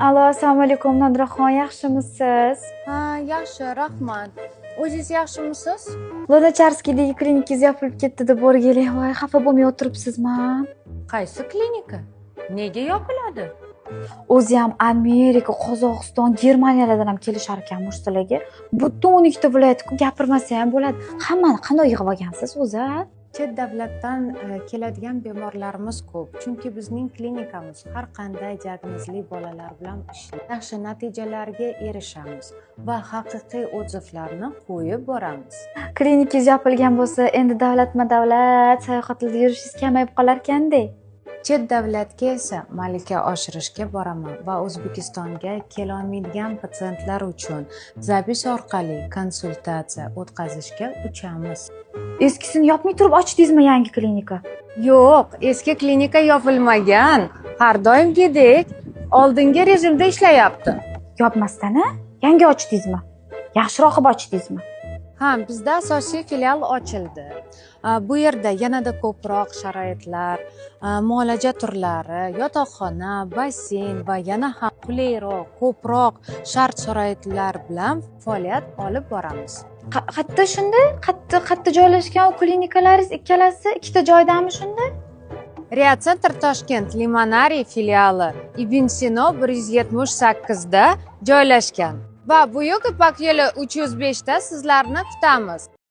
Alo, assalomu alaykum, Nodiraxon, yaxshimisiz? Ha, yaxshi, rahmat. O'zingiz yaxshimisiz? Lodacharskiydagi klinikangiz yopilib ketdi deb o'rgili. Voy, xafa bo'lmay o'tiribsizmi? Qaysi klinika? Nega yopiladi? O'zi ham Amerika, Qozog'iston, Germaniyalardan ham kelishar ekan sizlarga. Butun 12 viloyat gapirmasa ham bo'ladi. Hammani qanday yig'ib olgansiz o'zi? Chet davlatdan keladigan bemorlarimiz ko'p, chunki bizning klinikamiz har qanday diagnozli bolalar bilan ishlaydi. Yaxshi natijalarga erishamiz va haqiqiy odzivlarni qo'yib boramiz. Klinikangiz yopilgan bo'lsa, endi davlatma-davlat sayohatlarda yurishingiz kamayib qolar ekanda. Chet davlatga esa malaka oshirishga boraman va O'zbekistonga kelolmaydigan patsientlar uchun zapis orqali konsultatsiya o'tkazishga uchamiz. Eskisini yopmay turib ochdingizmi yangi klinika? Yo'q, eski klinika yopilmagan. Har doimgidek oldingi rejimda ishlayapti. Yopmasdan-a? Yangi ochdingizmi? Yaxshiroq qilib ochdingizmi? Ha, bizda asosiy filial ochildi. Bu yerda yanada ko'proq sharoitlar, muolaja turlari, yotoqxona, basseyn va yana ham qulayroq, ko'proq shart-sharoitlar bilan faoliyat olib boramiz. Qayerda shunda? Qayerda joylashgan klinikalaringiz ikkalasi ikkita joydami shunda? Ria Center Toshkent Limonariy filiali Ibn Sino 178 da joylashgan. Va Buyuk Ipak yo'li 305 da sizlarni kutamiz.